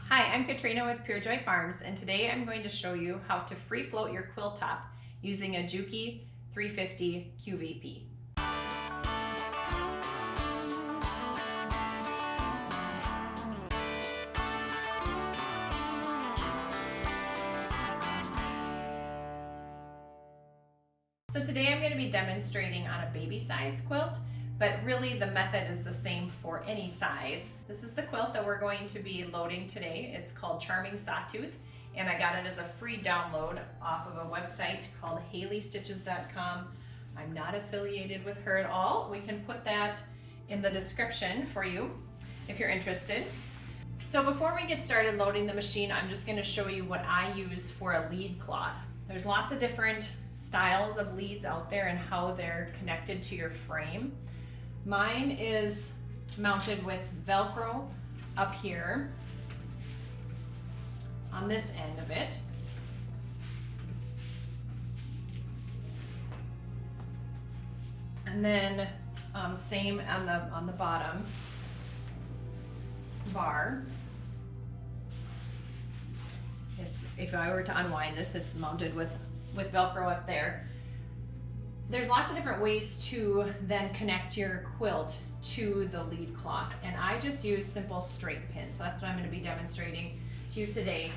Hi, I'm Katrina with Pure Joy Farms, and today I'm going to show you how to free float your quilt top using a Juki 350 QVP. So today I'm going to be demonstrating on a baby size quilt, but really the method is the same for any size. This is the quilt that we're going to be loading today. It's called Charming Sawtooth, and I got it as a free download off of a website called HaleyStitches.com. I'm not affiliated with her at all. We can put that in the description for you if you're interested. So before we get started loading the machine, I'm just going to show you what I use for a lead cloth. There's lots of different styles of leads out there and how they're connected to your frame. Mine is mounted with Velcro up here on this end of it. And then same on the bottom bar. If I were to unwind this, it's mounted with Velcro up there. There's lots of different ways to then connect your quilt to the lead cloth, and I just use simple straight pins. So that's what I'm going to be demonstrating to you today,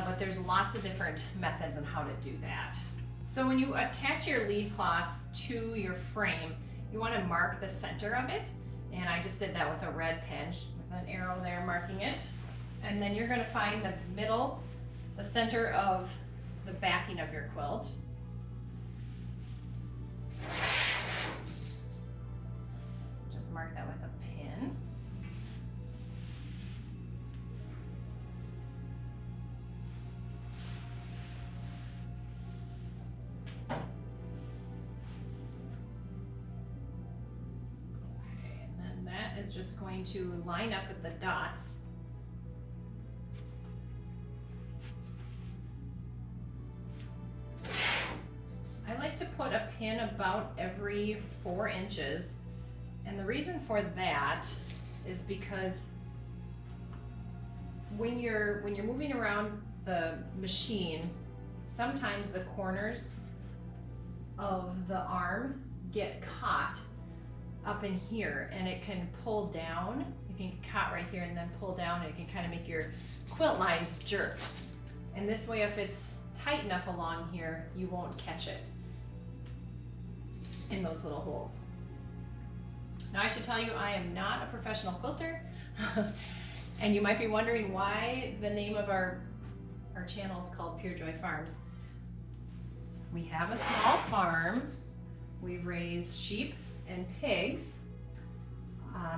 but there's lots of different methods on how to do that. So when you attach your lead cloths to your frame, you want to mark the center of it, and I just did that with a red pin with an arrow there marking it. And then you're going to find the middle, the center of the backing of your quilt. Just mark that with a pin. Okay, and then that is just going to line up with the dots. I like to put a pin about every 4 inches, and the reason for that is because when you're moving around the machine, sometimes the corners of the arm get caught up in here, and it can pull down. You can get caught right here and then pull down, and it can kind of make your quilt lines jerk. And this way, if it's tight enough along here, you won't catch it in those little holes. Now I should tell you, I am not a professional quilter, and you might be wondering why the name of our channel is called Pure Joy Farms. We have a small farm. We raise sheep and pigs,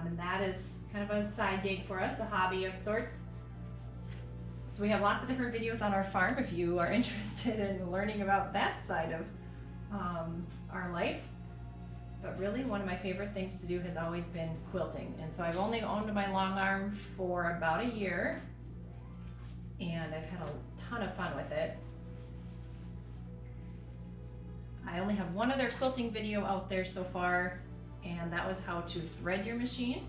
and that is kind of a side gig for us, a hobby of sorts. So we have lots of different videos on our farm if you are interested in learning about that side of our life. But really, one of my favorite things to do has always been quilting. And so I've only owned my Longarm for about a year, and I've had a ton of fun with it. I only have one other quilting video out there so far, and that was how to thread your machine.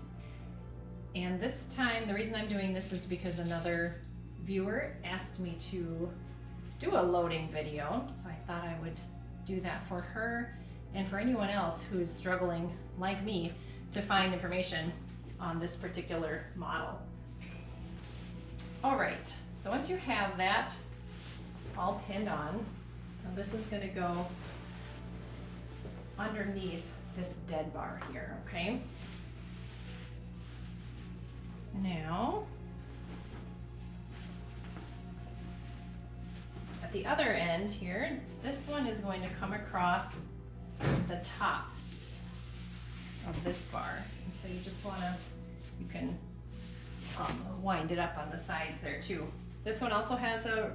And this time, the reason I'm doing this is because another viewer asked me to do a loading video, so I thought I would do that for her and for anyone else who's struggling like me to find information on this particular model. All right, so once you have that all pinned on, now this is going to go underneath this dead bar here, okay? Now, at the other end here, this one is going to come across the top of this bar. And so you just want to, you can wind it up on the sides there too. This one also has an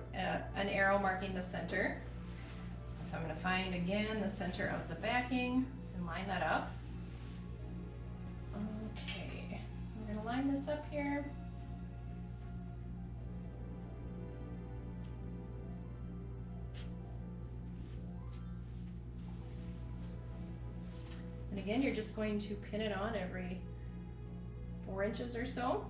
arrow marking the center. So I'm going to find again the center of the backing and line that up. Okay, so I'm going to line this up here. And again, you're just going to pin it on every 4 inches or so.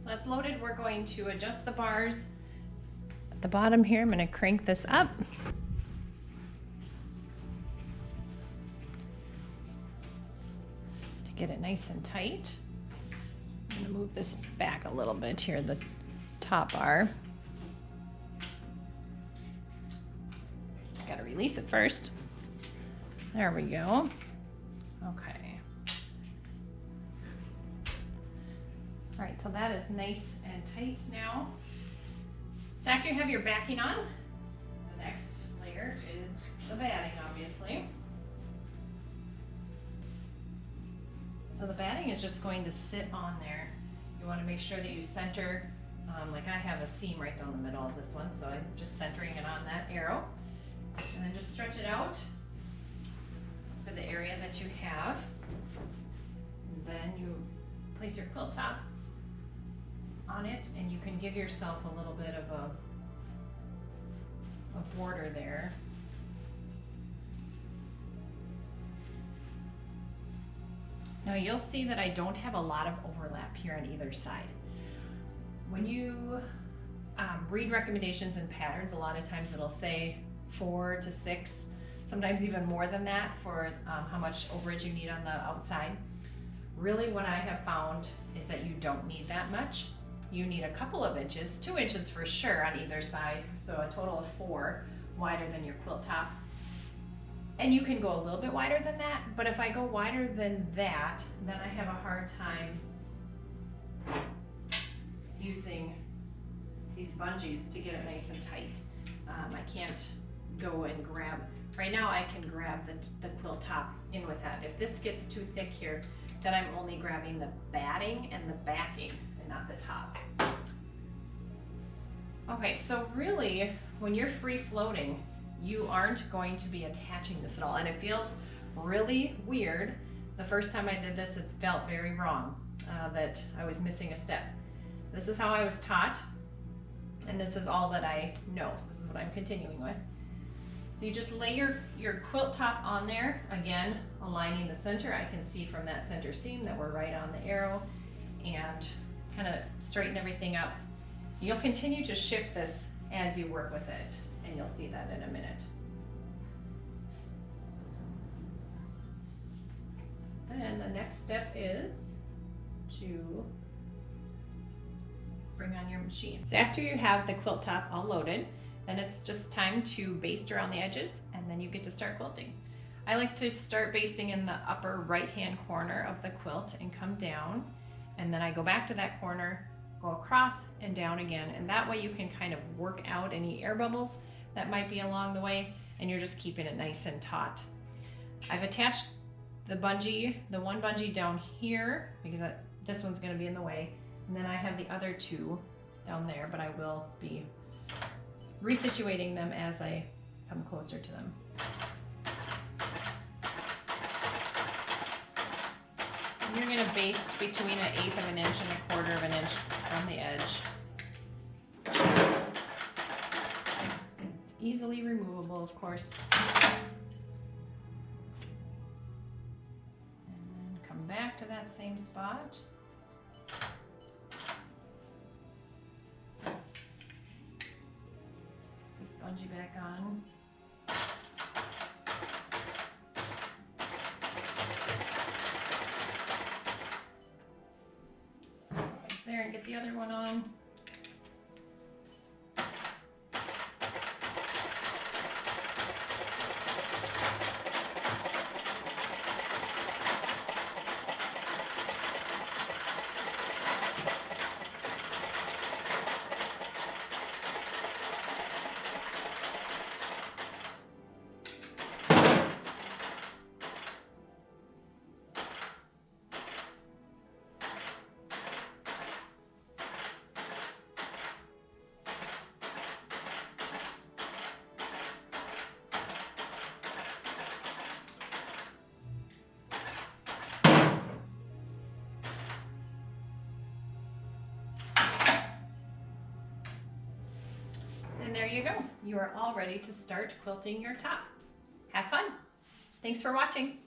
So that's loaded. We're going to adjust the bars at the bottom here. I'm going to crank this up. To get it nice and tight. I'm going to move this back a little bit here, the top bar. Got to release it first. There we go. Okay. All right, so that is nice and tight now. So after you have your backing on, the next layer is the batting, obviously. So the batting is just going to sit on there. You want to make sure that you center, like I have a seam right down the middle of this one, so I'm just centering it on that arrow. And then just stretch it out for the area that you have. And then you place your quilt top on it, and you can give yourself a little bit of a border there. Now you'll see that I don't have a lot of overlap here on either side. When you read recommendations and patterns, a lot of times it'll say 4 to 6, sometimes even more than that for how much overage you need on the outside. Really what I have found is that you don't need that much. You need a couple of inches, 2 inches for sure on either side, so a total of 4 wider than your quilt top. And you can go a little bit wider than that, but if I go wider than that, then I have a hard time using these bungees to get it nice and tight. I can't go and grab, right now I can grab the quilt top in with that. If this gets too thick here, then I'm only grabbing the batting and the backing and not the top. Okay, so really, when you're free floating, you aren't going to be attaching this at all. And it feels really weird. The first time I did this, it felt very wrong, that I was missing a step. This is how I was taught, and this is all that I know. So this is what I'm continuing with. So you just lay your quilt top on there, again, aligning the center. I can see from that center seam that we're right on the arrow, and kind of straighten everything up. You'll continue to shift this as you work with it, and you'll see that in a minute. So then the next step is to bring on your machine. So after you have the quilt top all loaded, then it's just time to baste around the edges, and then you get to start quilting. I like to start basting in the upper right hand corner of the quilt and come down, and then I go back to that corner, go across and down again, and that way you can kind of work out any air bubbles that might be along the way, and you're just keeping it nice and taut. I've attached the bungee, the one bungee down here, because this one's going to be in the way, and then I have the other 2 down there, but I will be resituating them as I come closer to them. And you're going to baste between 1/8 of an inch and 1/4 of an inch from the edge. It's easily removable, of course. And then come back to that same spot. This bungee back on. There, and get the other one on. And there you go. You are all ready to start quilting your top. Have fun. Thanks for watching.